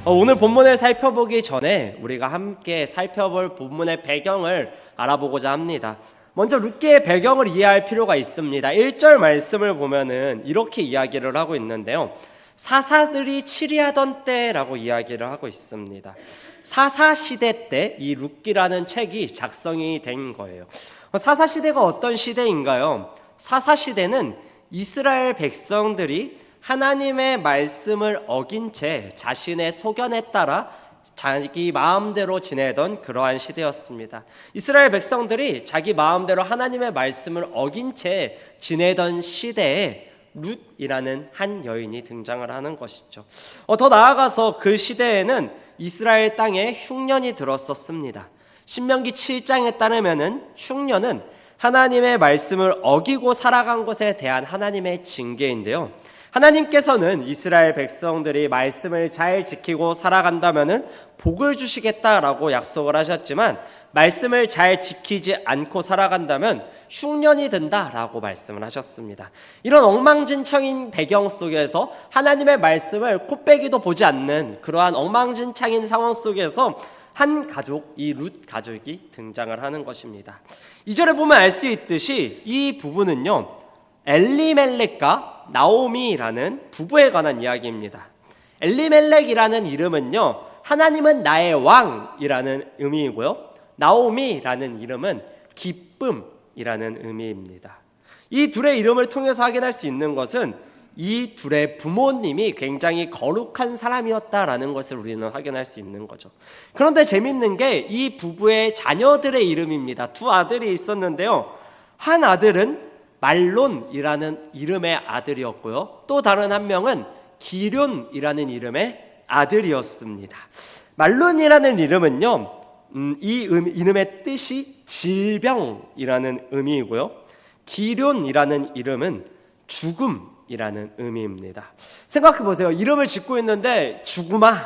오늘 본문을 살펴보기 전에 우리가 함께 살펴볼 본문의 배경을 알아보고자 합니다. 먼저 룻기의 배경을 이해할 필요가 있습니다. 1절 말씀을 보면은 이렇게 이야기를 하고 있는데요. 사사들이 치리하던 때라고 이야기를 하고 있습니다. 사사시대 때 이 룻기라는 책이 작성이 된 거예요. 사사시대가 어떤 시대인가요? 사사시대는 이스라엘 백성들이 하나님의 말씀을 어긴 채 자신의 소견에 따라 자기 마음대로 지내던 그러한 시대였습니다. 이스라엘 백성들이 자기 마음대로 하나님의 말씀을 어긴 채 지내던 시대에 룻이라는 한 여인이 등장을 하는 것이죠. 더 나아가서 그 시대에는 이스라엘 땅에 흉년이 들었었습니다. 신명기 7장에 따르면은 흉년은 하나님의 말씀을 어기고 살아간 것에 대한 하나님의 징계인데요. 하나님께서는 이스라엘 백성들이 말씀을 잘 지키고 살아간다면은 복을 주시겠다라고 약속을 하셨지만 말씀을 잘 지키지 않고 살아간다면 흉년이 든다라고 말씀을 하셨습니다. 이런 엉망진창인 배경 속에서 하나님의 말씀을 코빼기도 보지 않는 그러한 엉망진창인 상황 속에서 한 가족, 이 룻 가족이 등장을 하는 것입니다. 2절에 보면 알 수 있듯이 이 부분은요, 엘리멜렉과 나오미라는 부부에 관한 이야기입니다. 엘리멜렉이라는 이름은요, 하나님은 나의 왕이라는 의미이고요, 나오미라는 이름은 기쁨이라는 의미입니다. 이 둘의 이름을 통해서 확인할 수 있는 것은 이 둘의 부모님이 굉장히 거룩한 사람이었다라는 것을 우리는 확인할 수 있는 거죠. 그런데 재밌는 게 이 부부의 자녀들의 이름입니다. 두 아들이 있었는데요, 한 아들은 말론이라는 이름의 아들이었고요, 또 다른 한 명은 기럨이라는 이름의 아들이었습니다. 말론이라는 이름은요, 이 이름의 뜻이 질병이라는 의미이고요, 기럨이라는 이름은 죽음이라는 의미입니다. 생각해 보세요. 이름을 짓고 있는데 죽음아,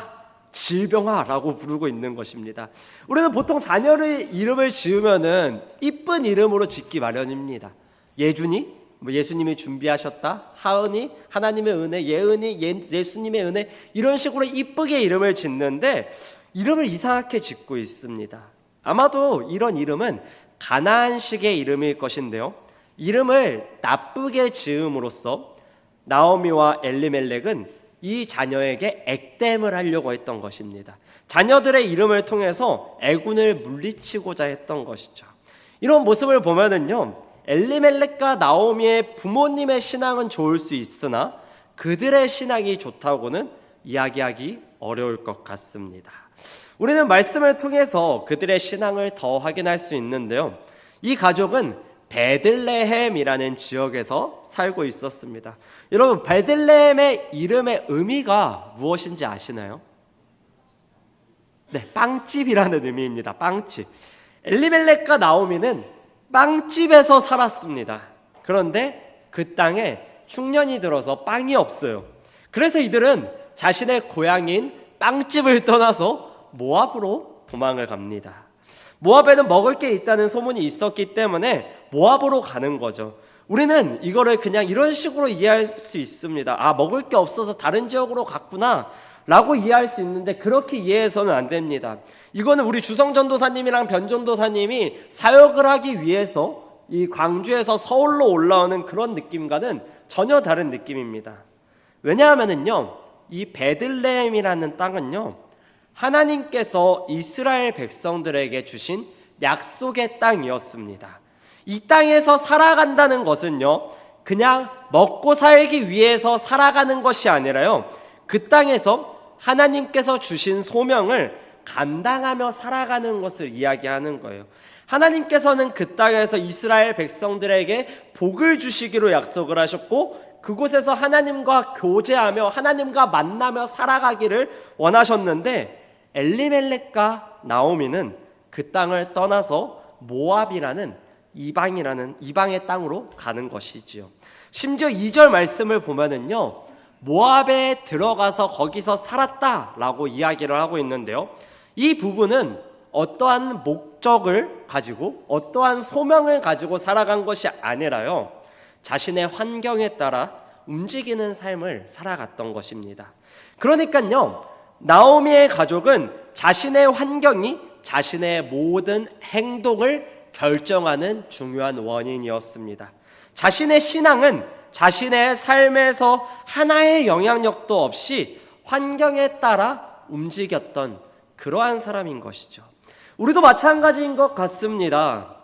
질병아라고 부르고 있는 것입니다. 우리는 보통 자녀의 이름을 지으면은 이쁜 이름으로 짓기 마련입니다. 예준이, 예수님이 준비하셨다, 하은이, 하나님의 은혜, 예은이, 예수님의 은혜, 이런 식으로 이쁘게 이름을 짓는데 이름을 이상하게 짓고 있습니다. 아마도 이런 이름은 가나안식의 이름일 것인데요, 이름을 나쁘게 지음으로써 나오미와 엘리멜렉은 이 자녀에게 액땜을 하려고 했던 것입니다. 자녀들의 이름을 통해서 애군을 물리치고자 했던 것이죠. 이런 모습을 보면은요, 엘리멜렉과 나오미의 부모님의 신앙은 좋을 수 있으나 그들의 신앙이 좋다고는 이야기하기 어려울 것 같습니다. 우리는 말씀을 통해서 그들의 신앙을 더 확인할 수 있는데요, 이 가족은 베들레헴이라는 지역에서 살고 있었습니다. 여러분, 베들레헴의 이름의 의미가 무엇인지 아시나요? 네, 빵집이라는 의미입니다. 빵집. 엘리멜렉과 나오미는 빵집에서 살았습니다. 그런데 그 땅에 흉년이 들어서 빵이 없어요. 그래서 이들은 자신의 고향인 빵집을 떠나서 모압으로 도망을 갑니다. 모압에는 먹을 게 있다는 소문이 있었기 때문에 모압으로 가는 거죠. 우리는 이거를 그냥 이런 식으로 이해할 수 있습니다. 아, 먹을 게 없어서 다른 지역으로 갔구나 라고 이해할 수 있는데 그렇게 이해해서는 안 됩니다. 이거는 우리 주성전도사님이랑 변전도사님이 사역을 하기 위해서 이 광주에서 서울로 올라오는 그런 느낌과는 전혀 다른 느낌입니다. 왜냐하면은요, 이 베들레헴이라는 땅은요, 하나님께서 이스라엘 백성들에게 주신 약속의 땅이었습니다. 이 땅에서 살아간다는 것은요, 그냥 먹고 살기 위해서 살아가는 것이 아니라요, 그 땅에서 하나님께서 주신 소명을 감당하며 살아가는 것을 이야기하는 거예요. 하나님께서는 그 땅에서 이스라엘 백성들에게 복을 주시기로 약속을 하셨고 그곳에서 하나님과 교제하며 하나님과 만나며 살아가기를 원하셨는데 엘리멜렉과 나오미는 그 땅을 떠나서 모압이라는 이방의 땅으로 가는 것이지요. 심지어 2절 말씀을 보면은요, 모압에 들어가서 거기서 살았다라고 이야기를 하고 있는데요, 이 부분은 어떠한 목적을 가지고 어떠한 소명을 가지고 살아간 것이 아니라요, 자신의 환경에 따라 움직이는 삶을 살아갔던 것입니다. 그러니까요, 나오미의 가족은 자신의 환경이 자신의 모든 행동을 결정하는 중요한 원인이었습니다. 자신의 신앙은 자신의 삶에서 하나의 영향력도 없이 환경에 따라 움직였던 그러한 사람인 것이죠. 우리도 마찬가지인 것 같습니다.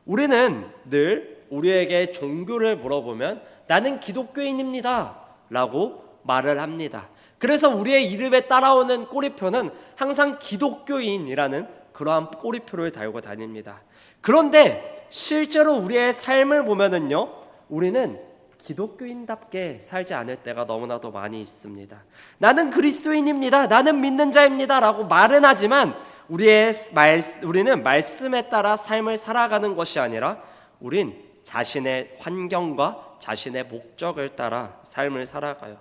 우리는 늘 우리에게 종교를 물어보면 나는 기독교인입니다 라고 말을 합니다. 그래서 우리의 이름에 따라오는 꼬리표는 항상 기독교인이라는 그러한 꼬리표를 달고 다닙니다. 그런데 실제로 우리의 삶을 보면은요, 우리는 기독교인답게 살지 않을 때가 너무나도 많이 있습니다. 나는 그리스도인입니다, 나는 믿는 자입니다 라고 말은 하지만 우리는 말씀에 따라 삶을 살아가는 것이 아니라 우린 자신의 환경과 자신의 목적을 따라 삶을 살아가요.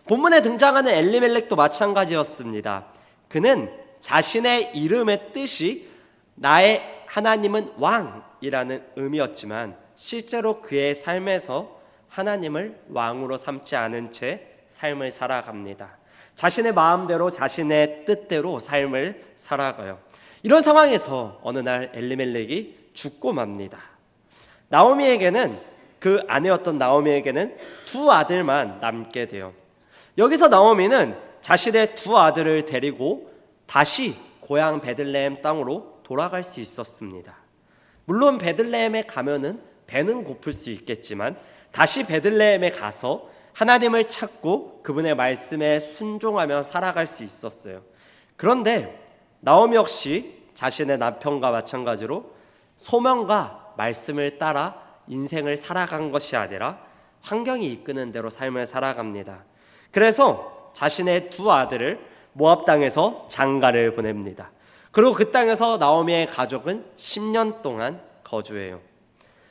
본문에 등장하는 엘리멜렉도 마찬가지였습니다. 그는 자신의 이름의 뜻이 나의 하나님은 왕이라는 의미였지만 실제로 그의 삶에서 하나님을 왕으로 삼지 않은 채 삶을 살아갑니다. 자신의 마음대로 자신의 뜻대로 삶을 살아가요. 이런 상황에서 어느 날 엘리멜렉이 죽고 맙니다. 나오미에게는, 그 아내였던 나오미에게는 두 아들만 남게 돼요. 여기서 나오미는 자신의 두 아들을 데리고 다시 고향 베들레헴 땅으로 돌아갈 수 있었습니다. 물론 베들레헴에 가면은 배는 고플 수 있겠지만 다시 베들레헴에 가서 하나님을 찾고 그분의 말씀에 순종하며 살아갈 수 있었어요. 그런데 나오미 역시 자신의 남편과 마찬가지로 소명과 말씀을 따라 인생을 살아간 것이 아니라 환경이 이끄는 대로 삶을 살아갑니다. 그래서 자신의 두 아들을 모압 땅에서 장가를 보냅니다. 그리고 그 땅에서 나오미의 가족은 10년 동안 거주해요.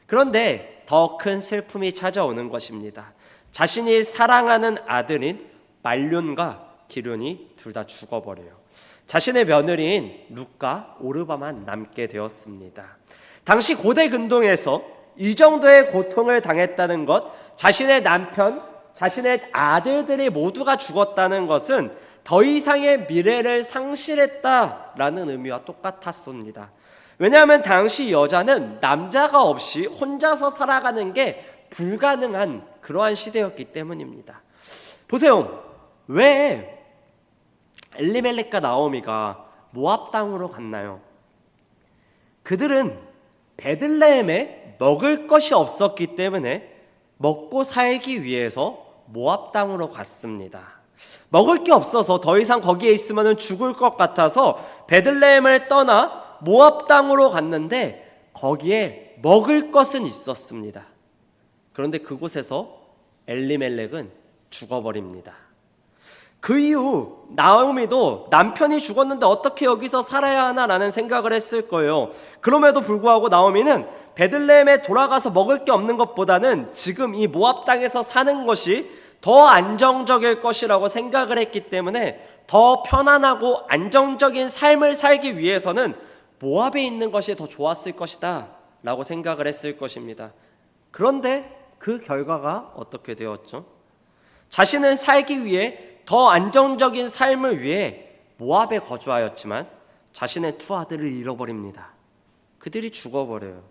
그런데 더 큰 슬픔이 찾아오는 것입니다. 자신이 사랑하는 아들인 말륜과 기륜이 둘 다 죽어버려요. 자신의 며느리인 룻과 오르바만 남게 되었습니다. 당시 고대 근동에서 이 정도의 고통을 당했다는 것, 자신의 남편, 자신의 아들들이 모두가 죽었다는 것은 더 이상의 미래를 상실했다라는 의미와 똑같았습니다. 왜냐하면 당시 여자는 남자가 없이 혼자서 살아가는 게 불가능한 그러한 시대였기 때문입니다. 보세요. 왜 엘리멜렉과 나오미가 모압 땅으로 갔나요? 그들은 베들레헴에 먹을 것이 없었기 때문에 먹고 살기 위해서 모압 땅으로 갔습니다. 먹을 게 없어서 더 이상 거기에 있으면 죽을 것 같아서 베들레헴을 떠나 모압 땅으로 갔는데 거기에 먹을 것은 있었습니다. 그런데 그곳에서 엘리멜렉은 죽어버립니다. 그 이후 나오미도 남편이 죽었는데 어떻게 여기서 살아야 하나라는 생각을 했을 거예요. 그럼에도 불구하고 나오미는 베들레헴에 돌아가서 먹을 게 없는 것보다는 지금 이 모압 땅에서 사는 것이 더 안정적일 것이라고 생각을 했기 때문에 더 편안하고 안정적인 삶을 살기 위해서는 모압에 있는 것이 더 좋았을 것이다 라고 생각을 했을 것입니다. 그런데 그 결과가 어떻게 되었죠? 자신은 살기 위해 더 안정적인 삶을 위해 모압에 거주하였지만 자신의 두 아들을 잃어버립니다. 그들이 죽어버려요.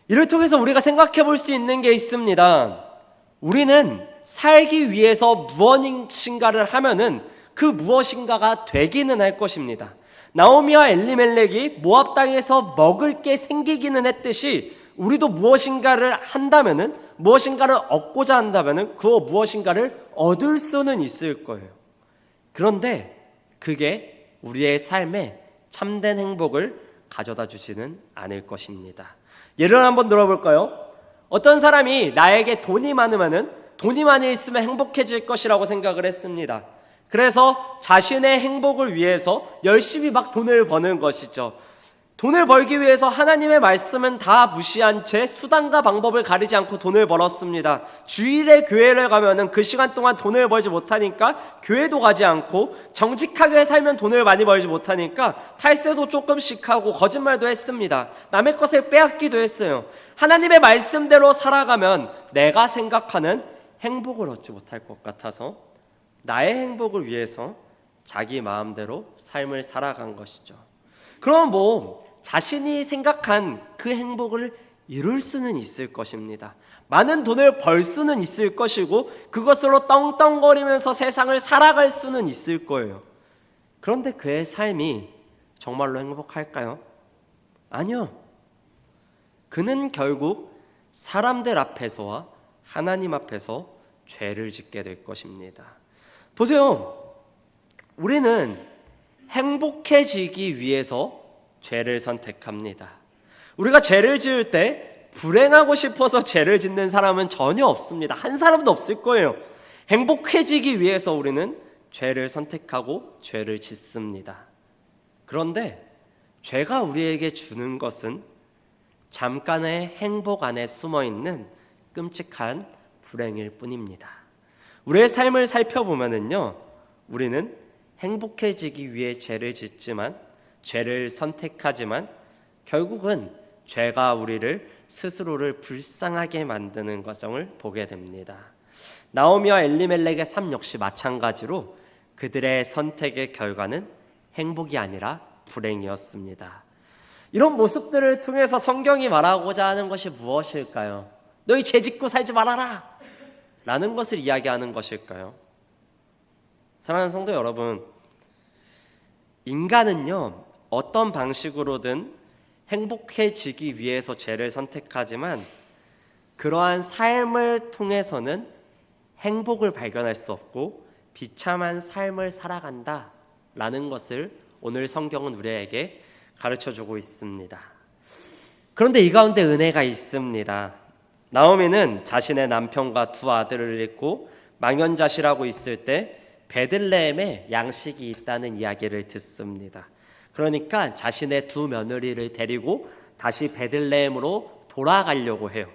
이를 통해서 우리가 생각해 볼 수 있는 게 있습니다. 우리는 살기 위해서 무엇인가를 하면은 그 무엇인가가 되기는 할 것입니다. 나오미와 엘리멜렉이 모압 땅에서 먹을 게 생기기는 했듯이 우리도 무엇인가를 한다면은, 무엇인가를 얻고자 한다면은 그 무엇인가를 얻을 수는 있을 거예요. 그런데 그게 우리의 삶에 참된 행복을 가져다 주지는 않을 것입니다. 예를 한번 들어볼까요? 어떤 사람이 나에게 돈이 많으면은 돈이 많이 있으면 행복해질 것이라고 생각을 했습니다. 그래서 자신의 행복을 위해서 열심히 막 돈을 버는 것이죠. 돈을 벌기 위해서 하나님의 말씀은 다 무시한 채 수단과 방법을 가리지 않고 돈을 벌었습니다. 주일에 교회를 가면은 그 시간 동안 돈을 벌지 못하니까 교회도 가지 않고, 정직하게 살면 돈을 많이 벌지 못하니까 탈세도 조금씩 하고 거짓말도 했습니다. 남의 것을 빼앗기도 했어요. 하나님의 말씀대로 살아가면 내가 생각하는 행복을 얻지 못할 것 같아서 나의 행복을 위해서 자기 마음대로 삶을 살아간 것이죠. 그럼 자신이 생각한 그 행복을 이룰 수는 있을 것입니다. 많은 돈을 벌 수는 있을 것이고 그것으로 떵떵거리면서 세상을 살아갈 수는 있을 거예요. 그런데 그의 삶이 정말로 행복할까요? 아니요. 그는 결국 사람들 앞에서와 하나님 앞에서 죄를 짓게 될 것입니다. 보세요. 우리는 행복해지기 위해서 죄를 선택합니다. 우리가 죄를 지을 때 불행하고 싶어서 죄를 짓는 사람은 전혀 없습니다. 한 사람도 없을 거예요. 행복해지기 위해서 우리는 죄를 선택하고 죄를 짓습니다. 그런데 죄가 우리에게 주는 것은 잠깐의 행복 안에 숨어있는 끔찍한 불행일 뿐입니다. 우리의 삶을 살펴보면요, 우리는 행복해지기 위해 죄를 짓지만, 죄를 선택하지만 결국은 죄가 우리를 스스로를 불쌍하게 만드는 과정을 보게 됩니다. 나오미와 엘리멜렉의 삶 역시 마찬가지로 그들의 선택의 결과는 행복이 아니라 불행이었습니다. 이런 모습들을 통해서 성경이 말하고자 하는 것이 무엇일까요? 너희 죄 짓고 살지 말아라! 라는 것을 이야기하는 것일까요? 사랑하는 성도 여러분, 인간은요, 어떤 방식으로든 행복해지기 위해서 죄를 선택하지만 그러한 삶을 통해서는 행복을 발견할 수 없고 비참한 삶을 살아간다 라는 것을 오늘 성경은 우리에게 가르쳐주고 있습니다. 그런데 이 가운데 은혜가 있습니다. 나오미는 자신의 남편과 두 아들을 잃고 망연자실하고 있을 때 베들레헴에 양식이 있다는 이야기를 듣습니다. 그러니까 자신의 두 며느리를 데리고 다시 베들레헴으로 돌아가려고 해요.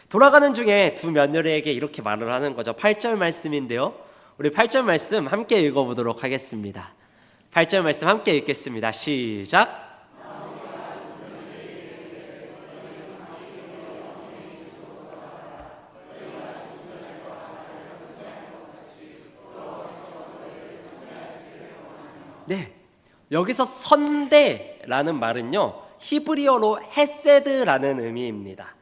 돌아가는 중에 두 며느리에게 이렇게 말을 하는 거죠. 8절 말씀인데요. 우리 8절 말씀 함께 읽어보도록 하겠습니다. 8절 말씀 함께 읽겠습니다. 시작. 네, 여기서 선대라는 말은요, 히브리어로 헤세드라는 의미입니다.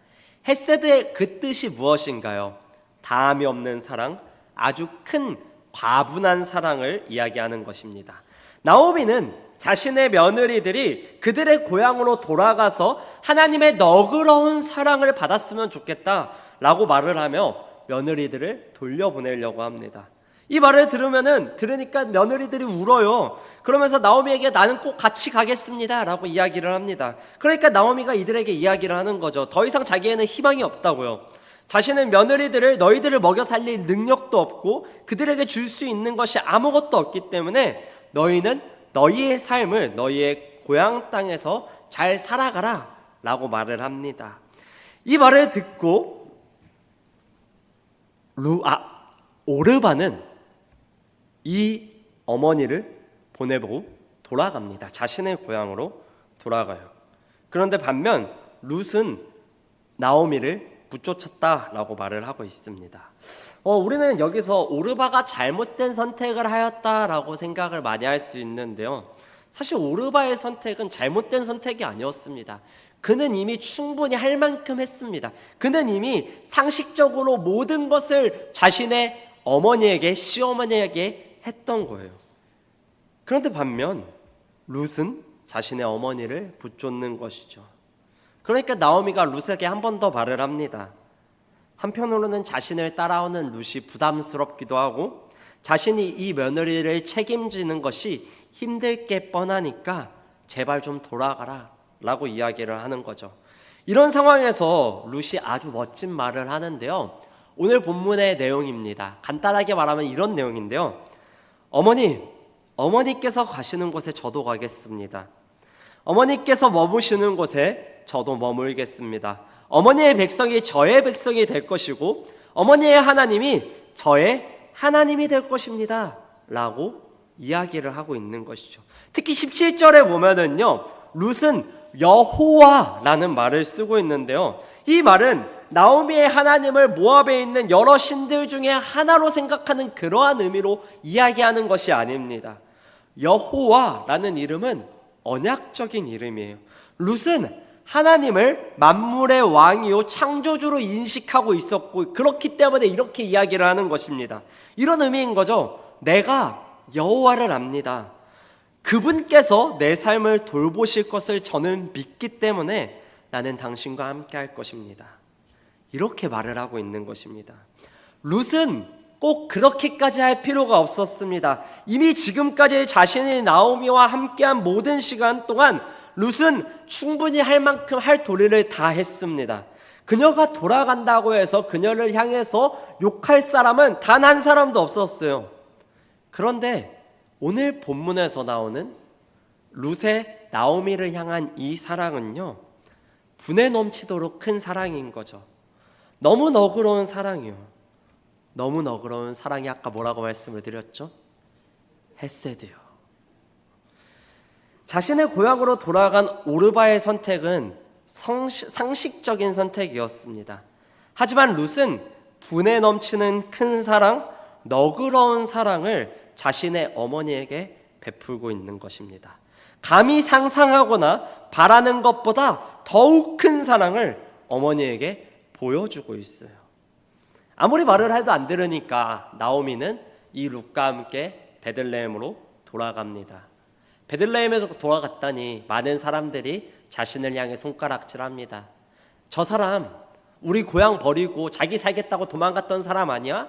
헤세드의 그 뜻이 무엇인가요? 다함이 없는 사랑, 아주 큰 과분한 사랑을 이야기하는 것입니다. 나오미는 자신의 며느리들이 그들의 고향으로 돌아가서 하나님의 너그러운 사랑을 받았으면 좋겠다라고 말을 하며 며느리들을 돌려보내려고 합니다. 이 말을 들으니까 며느리들이 울어요. 그러면서 나오미에게 나는 꼭 같이 가겠습니다 라고 이야기를 합니다. 그러니까 나오미가 이들에게 이야기를 하는 거죠. 더 이상 자기에는 희망이 없다고요. 자신은 며느리들을 너희들을 먹여 살릴 능력도 없고 그들에게 줄 수 있는 것이 아무것도 없기 때문에 너희는 너희의 삶을 너희의 고향 땅에서 잘 살아가라 라고 말을 합니다. 이 말을 듣고 오르바는 이 어머니를 보내보고 돌아갑니다. 자신의 고향으로 돌아가요. 그런데 반면 룻은 나오미를 붙쫓았다라고 말을 하고 있습니다. 우리는 여기서 오르바가 잘못된 선택을 하였다라고 생각을 많이 할 수 있는데요. 사실 오르바의 선택은 잘못된 선택이 아니었습니다. 그는 이미 충분히 할 만큼 했습니다. 그는 이미 상식적으로 모든 것을 자신의 어머니에게, 시어머니에게 했던 거예요. 그런데 반면 룻은 자신의 어머니를 붙쫓는 것이죠. 그러니까 나오미가 룻에게 한 번 더 말을 합니다. 한편으로는 자신을 따라오는 룻이 부담스럽기도 하고 자신이 이 며느리를 책임지는 것이 힘들 게 뻔하니까 제발 좀 돌아가라 라고 이야기를 하는 거죠. 이런 상황에서 룻이 아주 멋진 말을 하는데요. 오늘 본문의 내용입니다. 간단하게 말하면 이런 내용인데요. 어머니께서 가시는 곳에 저도 가겠습니다. 어머니께서 머무시는 곳에 저도 머물겠습니다. 어머니의 백성이 저의 백성이 될 것이고 어머니의 하나님이 저의 하나님이 될 것입니다 라고 이야기를 하고 있는 것이죠. 특히 17절에 보면은요, 룻은 여호와라는 말을 쓰고 있는데요, 이 말은 나오미의 하나님을 모압에 있는 여러 신들 중에 하나로 생각하는 그러한 의미로 이야기하는 것이 아닙니다. 여호와라는 이름은 언약적인 이름이에요. 룻은 하나님을 만물의 왕이요 창조주로 인식하고 있었고, 그렇기 때문에 이렇게 이야기를 하는 것입니다. 이런 의미인 거죠. 내가 여호와를 압니다. 그분께서 내 삶을 돌보실 것을 저는 믿기 때문에 나는 당신과 함께 할 것입니다. 이렇게 말을 하고 있는 것입니다. 룻은 꼭 그렇게까지 할 필요가 없었습니다. 이미 지금까지 자신이 나오미와 함께한 모든 시간 동안 룻은 충분히 할 만큼 할 도리를 다 했습니다. 그녀가 돌아간다고 해서 그녀를 향해서 욕할 사람은 단 한 사람도 없었어요. 그런데 오늘 본문에서 나오는 룻의 나오미를 향한 이 사랑은요, 분에 넘치도록 큰 사랑인 거죠. 너무 너그러운 사랑이요. 너무 너그러운 사랑이 아까 뭐라고 말씀을 드렸죠? 헤세드요. 자신의 고향으로 돌아간 오르바의 선택은 상식적인 선택이었습니다. 하지만 룻은 분에 넘치는 큰 사랑, 너그러운 사랑을 자신의 어머니에게 베풀고 있는 것입니다. 감히 상상하거나 바라는 것보다 더욱 큰 사랑을 어머니에게 보여주고 있어요. 아무리 말을 해도 안 들으니까 나오미는 이 룻과 함께 베들레헴으로 돌아갑니다. 베들레헴에서 돌아갔더니 많은 사람들이 자신을 향해 손가락질합니다. 저 사람 우리 고향 버리고 자기 살겠다고 도망갔던 사람 아니야?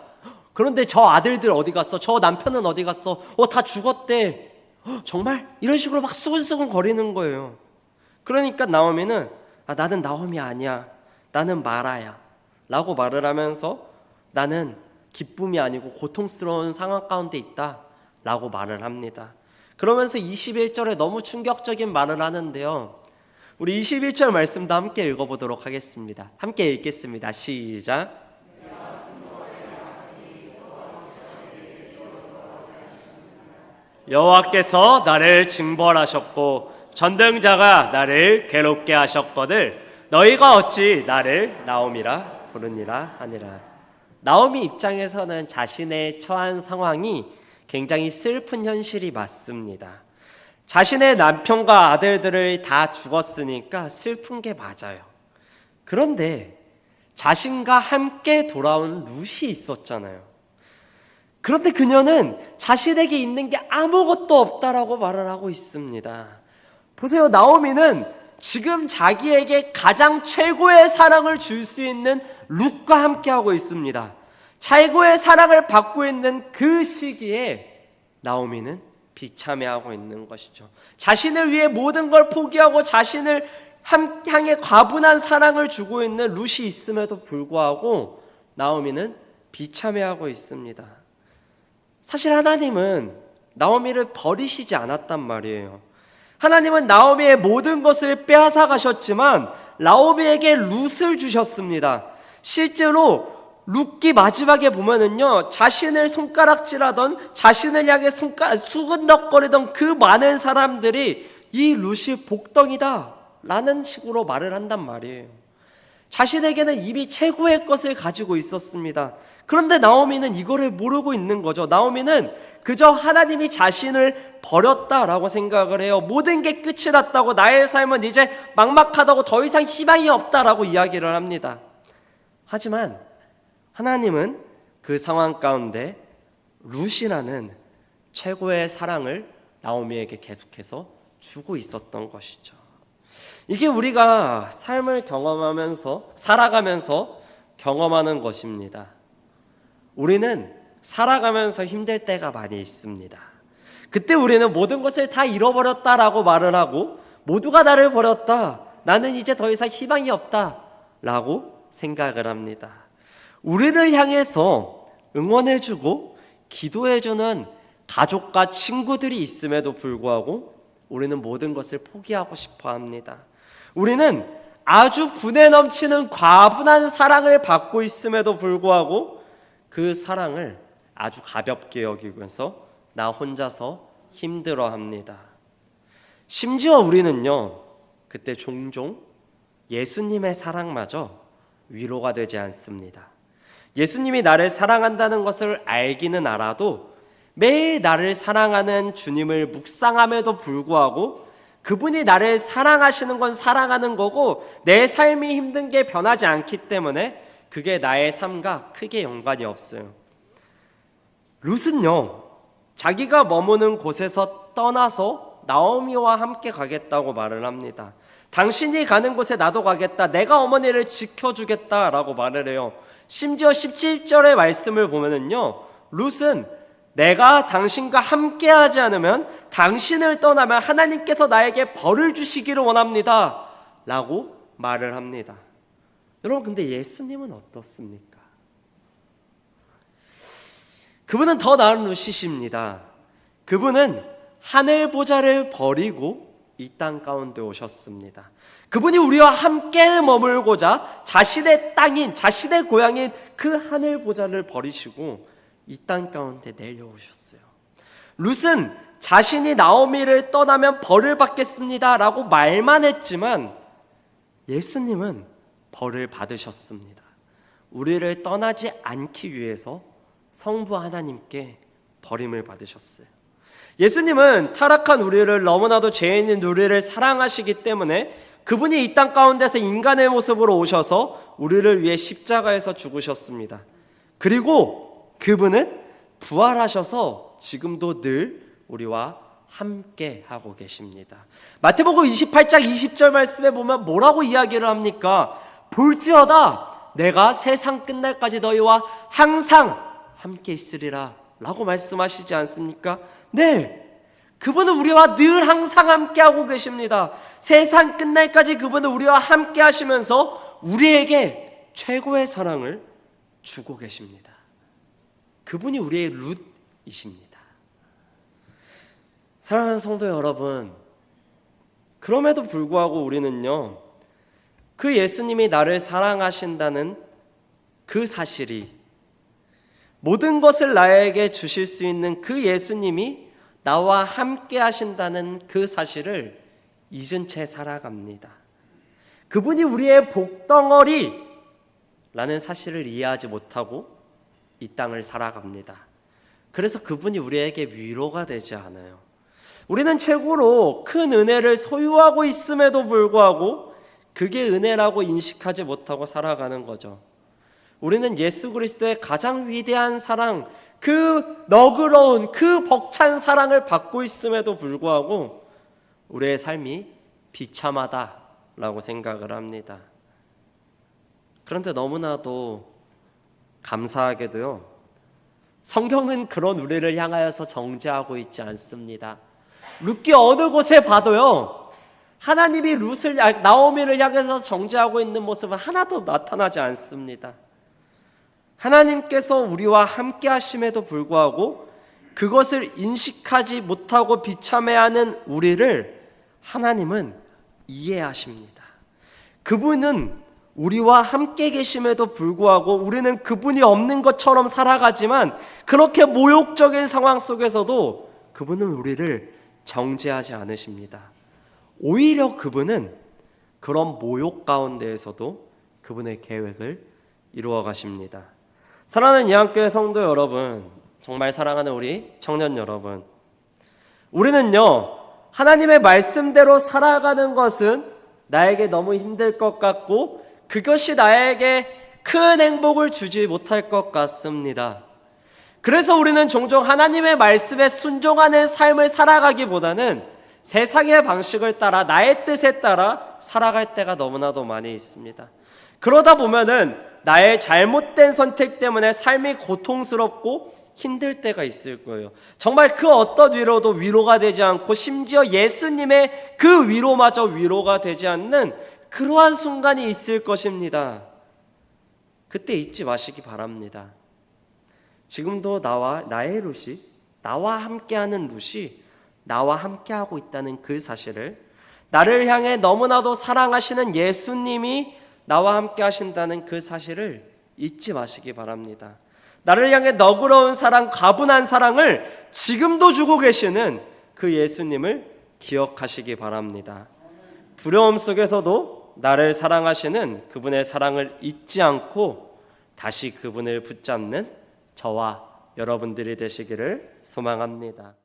그런데 저 아들들 어디 갔어? 저 남편은 어디 갔어? 다 죽었대. 정말? 이런 식으로 막 수근수근 거리는 거예요. 그러니까 나오미는 나는 나오미 아니야. 나는 마라야. 라고 말을 하면서 나는 기쁨이 아니고 고통스러운 상황 가운데 있다. 라고 말을 합니다. 그러면서 21절에 너무 충격적인 말을 하는데요. 우리 21절 말씀도 함께 읽어보도록 하겠습니다. 함께 읽겠습니다. 시작. 여호와께서 나를 징벌하셨고 전등자가 나를 괴롭게 하셨거늘 너희가 어찌 나를 나오미라 부르니라 하니라. 나오미 입장에서는 자신의 처한 상황이 굉장히 슬픈 현실이 맞습니다. 자신의 남편과 아들들을 다 죽었으니까 슬픈 게 맞아요. 그런데 자신과 함께 돌아온 룻이 있었잖아요. 그런데 그녀는 자신에게 있는 게 아무것도 없다라고 말을 하고 있습니다. 보세요, 나오미는 지금 자기에게 가장 최고의 사랑을 줄 수 있는 룻과 함께하고 있습니다. 최고의 사랑을 받고 있는 그 시기에 나오미는 비참해하고 있는 것이죠. 자신을 위해 모든 걸 포기하고 자신을 향해 과분한 사랑을 주고 있는 룻이 있음에도 불구하고 나오미는 비참해하고 있습니다. 사실 하나님은 나오미를 버리시지 않았단 말이에요. 하나님은 나오미의 모든 것을 빼앗아 가셨지만 나오미에게 룻을 주셨습니다. 실제로 룻기 마지막에 보면은요, 자신을 손가락질하던, 자신을 향해 수근덕거리던 그 많은 사람들이 이 룻이 복덩이다 라는 식으로 말을 한단 말이에요. 자신에게는 이미 최고의 것을 가지고 있었습니다. 그런데 나오미는 이거를 모르고 있는 거죠. 나오미는 그저 하나님이 자신을 버렸다라고 생각을 해요. 모든 게 끝이 났다고, 나의 삶은 이제 막막하다고, 더 이상 희망이 없다라고 이야기를 합니다. 하지만 하나님은 그 상황 가운데 룻이라는 최고의 사랑을 나오미에게 계속해서 주고 있었던 것이죠. 이게 우리가 삶을 경험하면서 살아가면서 경험하는 것입니다. 우리는 살아가면서 힘들 때가 많이 있습니다. 그때 우리는 모든 것을 다 잃어버렸다라고 말을 하고, 모두가 나를 버렸다, 나는 이제 더 이상 희망이 없다 라고 생각을 합니다. 우리를 향해서 응원해주고 기도해주는 가족과 친구들이 있음에도 불구하고 우리는 모든 것을 포기하고 싶어 합니다. 우리는 아주 분에 넘치는 과분한 사랑을 받고 있음에도 불구하고 그 사랑을 아주 가볍게 여기면서 나 혼자서 힘들어합니다. 심지어 우리는요, 그때 종종 예수님의 사랑마저 위로가 되지 않습니다. 예수님이 나를 사랑한다는 것을 알기는 알아도 매일 나를 사랑하는 주님을 묵상함에도 불구하고 그분이 나를 사랑하시는 건 사랑하는 거고 내 삶이 힘든 게 변하지 않기 때문에 그게 나의 삶과 크게 연관이 없어요. 룻은요, 자기가 머무는 곳에서 떠나서 나오미와 함께 가겠다고 말을 합니다. 당신이 가는 곳에 나도 가겠다. 내가 어머니를 지켜주겠다라고 말을 해요. 심지어 17절의 말씀을 보면은요, 룻은 내가 당신과 함께하지 않으면 당신을 떠나면 하나님께서 나에게 벌을 주시기를 원합니다 라고 말을 합니다. 여러분, 근데 예수님은 어떻습니까? 그분은 더 나은 룻이십니다. 그분은 하늘 보좌를 버리고 이 땅 가운데 오셨습니다. 그분이 우리와 함께 머물고자 자신의 땅인, 자신의 고향인 그 하늘 보좌를 버리시고 이 땅 가운데 내려오셨어요. 룻은 자신이 나오미를 떠나면 벌을 받겠습니다 라고 말만 했지만 예수님은 벌을 받으셨습니다. 우리를 떠나지 않기 위해서 성부 하나님께 버림을 받으셨어요. 예수님은 타락한 우리를, 너무나도 죄 있는 우리를 사랑하시기 때문에 그분이 이 땅 가운데서 인간의 모습으로 오셔서 우리를 위해 십자가에서 죽으셨습니다. 그리고 그분은 부활하셔서 지금도 늘 우리와 함께 하고 계십니다. 마태복음 28장 20절 말씀에 보면 뭐라고 이야기를 합니까? 볼지어다 내가 세상 끝날까지 너희와 항상 함께 있으리라 라고 말씀하시지 않습니까? 네, 그분은 우리와 늘 항상 함께 하고 계십니다. 세상 끝날까지 그분은 우리와 함께 하시면서 우리에게 최고의 사랑을 주고 계십니다. 그분이 우리의 룻이십니다. 사랑하는 성도 여러분, 그럼에도 불구하고 우리는요, 그 예수님이 나를 사랑하신다는 그 사실이, 모든 것을 나에게 주실 수 있는 그 예수님이 나와 함께 하신다는 그 사실을 잊은 채 살아갑니다. 그분이 우리의 복덩어리라는 사실을 이해하지 못하고 이 땅을 살아갑니다. 그래서 그분이 우리에게 위로가 되지 않아요. 우리는 최고로 큰 은혜를 소유하고 있음에도 불구하고 그게 은혜라고 인식하지 못하고 살아가는 거죠. 우리는 예수 그리스도의 가장 위대한 사랑, 그 너그러운, 그 벅찬 사랑을 받고 있음에도 불구하고 우리의 삶이 비참하다라고 생각을 합니다. 그런데 너무나도 감사하게도요, 성경은 그런 우리를 향하여서 정죄하고 있지 않습니다. 룻기 어느 곳에 봐도요, 하나님이 나오미를 향해서 정죄하고 있는 모습은 하나도 나타나지 않습니다. 하나님께서 우리와 함께 하심에도 불구하고 그것을 인식하지 못하고 비참해하는 우리를 하나님은 이해하십니다. 그분은 우리와 함께 계심에도 불구하고 우리는 그분이 없는 것처럼 살아가지만 그렇게 모욕적인 상황 속에서도 그분은 우리를 정죄하지 않으십니다. 오히려 그분은 그런 모욕 가운데에서도 그분의 계획을 이루어 가십니다. 사랑하는 이한교회 성도 여러분, 정말 사랑하는 우리 청년 여러분, 우리는요, 하나님의 말씀대로 살아가는 것은 나에게 너무 힘들 것 같고 그것이 나에게 큰 행복을 주지 못할 것 같습니다. 그래서 우리는 종종 하나님의 말씀에 순종하는 삶을 살아가기보다는 세상의 방식을 따라, 나의 뜻에 따라 살아갈 때가 너무나도 많이 있습니다. 그러다 보면은 나의 잘못된 선택 때문에 삶이 고통스럽고 힘들 때가 있을 거예요. 정말 그 어떤 위로도 위로가 되지 않고 심지어 예수님의 그 위로마저 위로가 되지 않는 그러한 순간이 있을 것입니다. 그때 잊지 마시기 바랍니다. 지금도 나의 룻이, 나와 함께하는 룻이 나와 함께하고 있다는 그 사실을, 나를 향해 너무나도 사랑하시는 예수님이 나와 함께 하신다는 그 사실을 잊지 마시기 바랍니다. 나를 향해 너그러운 사랑, 가분한 사랑을 지금도 주고 계시는 그 예수님을 기억하시기 바랍니다. 두려움 속에서도 나를 사랑하시는 그분의 사랑을 잊지 않고 다시 그분을 붙잡는 저와 여러분들이 되시기를 소망합니다.